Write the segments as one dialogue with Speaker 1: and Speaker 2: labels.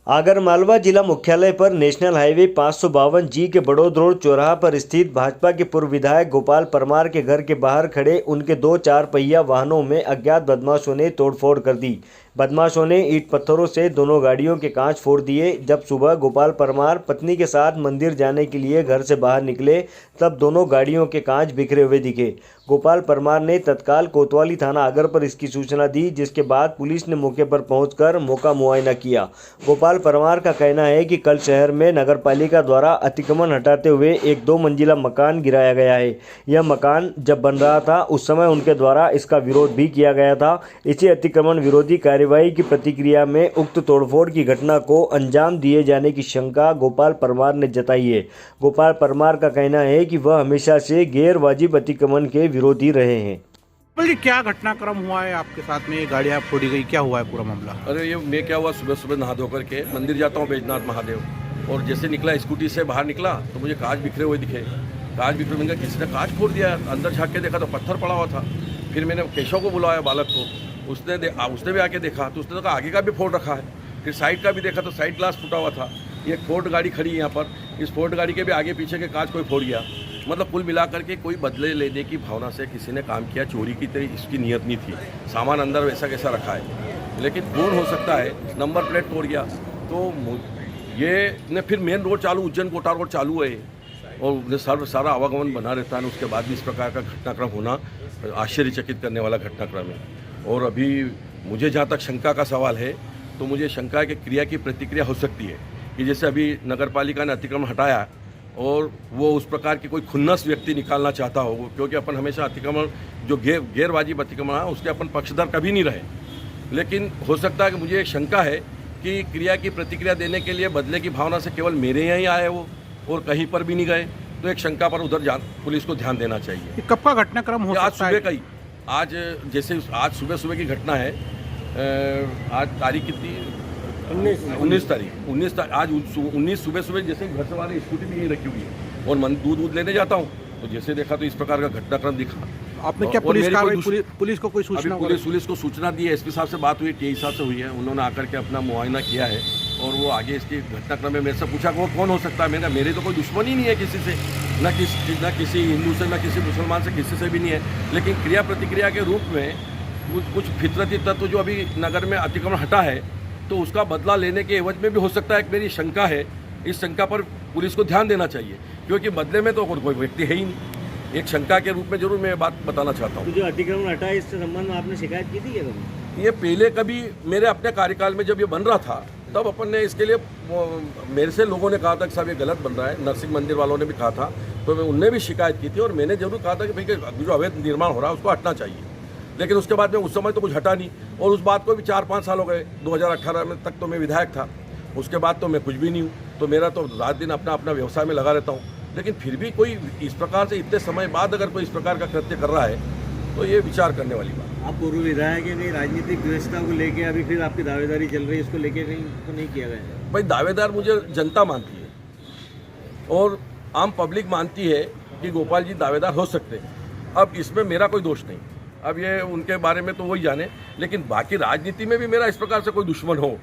Speaker 1: आगरमालवा जिला मुख्यालय पर नेशनल हाईवे 552G के बड़ौद रोड चौराहा पर स्थित भाजपा के पूर्व विधायक गोपाल परमार के घर के बाहर खड़े उनके 2 4 पहिया वाहनों में अज्ञात बदमाशों ने तोड़फोड़ कर दी। बदमाशों ने ईंट पत्थरों से दोनों गाड़ियों के कांच फोड़ दिए। जब सुबह गोपाल परमार पत्नी के साथ मंदिर जाने के लिए घर से बाहर निकले तब दोनों गाड़ियों के कांच बिखरे हुए दिखे। गोपाल परमार ने तत्काल कोतवाली थाना आगर पर इसकी सूचना दी, जिसके बाद पुलिस ने मौके पर पहुंचकर मौका मुआयना किया। गोपाल परमार का कहना है कि कल शहर में नगरपालिका द्वारा अतिक्रमण हटाते हुए एक 2 मंजिला मकान गिराया गया है। यह मकान जब बन रहा था उस समय उनके द्वारा इसका विरोध भी किया गया था। इसी अतिक्रमण विरोधी कार्यवाही की प्रतिक्रिया में उक्त तोड़फोड़ की घटना को अंजाम दिए जाने की शंका गोपाल परमार ने जताई है। गोपाल परमार का कहना है कि वह हमेशा से गैर वाजिब अतिक्रमण के विरोधी रहे हैं।
Speaker 2: जी, क्या घटनाक्रम हुआ है आपके साथ में? ये गाड़ियाँ फोड़ी गई, क्या हुआ है पूरा मामला?
Speaker 3: अरे ये मैं क्या हुआ, सुबह सुबह नहा धो करके मंदिर जाता हूँ बैजनाथ महादेव, और जैसे निकला स्कूटी से बाहर निकला तो मुझे कांच बिखरे हुए दिखे। कांच बिखरे मैंने किसी ने कांच फोड़ दिया। अंदर झाँक के देखा तो पत्थर पड़ा हुआ था। फिर मैंने केशव को बुलाया, बालक को, उसने भी आके देखा तो उसने कहा आगे का भी फोड़ रखा है। फिर साइड का भी देखा तो साइड ग्लास फूटा हुआ था। ये फोर्ड गाड़ी खड़ी है यहाँ पर, इस फोर्ड गाड़ी के भी आगे पीछे के कांच कोई फोड़ गया। मतलब कुल मिलाकर के कोई बदले लेने की भावना से किसी ने काम किया, चोरी की तरह इसकी नीयत नहीं थी। सामान अंदर वैसा कैसा रखा है, लेकिन कौन हो सकता है, नंबर प्लेट तोड़ गया। तो ये ने फिर मेन रोड चालू, उज्जैन कोटा रोड चालू है और सारा आवागमन बना रहता है। उसके बाद भी इस प्रकार का घटनाक्रम होना आश्चर्यचकित करने वाला घटनाक्रम है। और अभी मुझे जहाँ तक शंका का सवाल है तो मुझे शंका है कि क्रिया की प्रतिक्रिया हो सकती है कि जैसे अभी नगरपालिका ने अतिक्रमण हटाया और वो उस प्रकार की कोई खुन्नस व्यक्ति निकालना चाहता हो, क्योंकि अपन हमेशा अतिक्रमण जो गैर वाजिब अतिक्रमण है उसके अपन पक्षधर कभी नहीं रहे। लेकिन हो सकता है कि मुझे एक शंका है कि क्रिया की प्रतिक्रिया देने के लिए बदले की भावना से केवल मेरे यहाँ ही आए वो और कहीं पर भी नहीं गए। तो एक शंका पर उधर पुलिस को ध्यान देना चाहिए।
Speaker 2: कब का घटनाक्रम हो
Speaker 3: आज
Speaker 2: सकता
Speaker 3: सुबह
Speaker 2: है?
Speaker 3: का ही, आज जैसे आज सुबह की घटना है। आज तारीख कितनी? 19 तारीख। आज 19 सुबह जैसे घर से वाले स्कूटी भी यहीं रखी हुई है और मैं दूध लेने जाता हूँ तो जैसे देखा तो इस प्रकार का घटनाक्रम दिखा।
Speaker 2: आपने क्या पुलिस को कोई सूचना?
Speaker 3: पुलिस को सूचना दी है, एसपी साहब से बात हुई, टीआई साहब से हुई है। उन्होंने आकर के अपना मुआयना किया है और वो आगे इसकी घटनाक्रम में मेरे से पूछा वो कौन हो सकता है। मेरे तो कोई दुश्मनी नहीं है किसी से, न किसी हिंदू से, न किसी मुसलमान से, किसी से भी नहीं है। लेकिन क्रिया प्रतिक्रिया के रूप में कुछ फितरती तत्व जो अभी नगर में अतिक्रमण हटा है तो उसका बदला लेने के एवज में भी हो सकता है। मेरी शंका है, इस शंका पर पुलिस को ध्यान देना चाहिए, क्योंकि बदले में तो कोई व्यक्ति है ही नहीं। एक शंका के रूप में जरूर मैं बात बताना चाहता हूँ।
Speaker 1: तो जो अतिक्रमण हटा है इससे संबंध में आपने शिकायत की थी क्या कभी?
Speaker 3: ये पहले कभी मेरे अपने कार्यकाल में जब ये बन रहा था तब अपन ने इसके लिए मेरे से लोगों ने कहा था कि साहब ये गलत बन रहा है। नरसिंह मंदिर वालों ने भी कहा था, तो उनने भी शिकायत की थी और मैंने जरूर कहा था कि भाई जो अवैध निर्माण हो रहा है उसको हटना चाहिए। लेकिन उसके बाद में उस समय तो कुछ हटा नहीं, और उस बात को भी 4-5 साल हो गए। 2018 में तक तो मैं विधायक था, उसके बाद तो मैं कुछ भी नहीं हूँ। तो मेरा तो रात दिन अपना व्यवसाय में लगा रहता हूँ। लेकिन फिर भी कोई इस प्रकार से इतने समय बाद अगर कोई इस प्रकार का कृत्य कर रहा है तो ये विचार करने वाली बात।
Speaker 1: आप पूर्व विधायक है, कहीं राजनीतिक व्यवस्था को लेके अभी फिर आपकी दावेदारी चल रही है, इसको लेके कहीं तो नहीं किया गया?
Speaker 3: भाई दावेदार मुझे जनता मानती है और आम पब्लिक मानती है कि गोपाल जी दावेदार हो सकते हैं। अब इसमें मेरा कोई दोष नहीं, अब ये उनके बारे में तो वही जाने। लेकिन बाकी राजनीति में भी मेरा इस प्रकार से कोई दुश्मन हो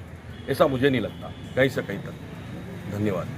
Speaker 3: ऐसा मुझे नहीं लगता कहीं से कहीं तक। धन्यवाद।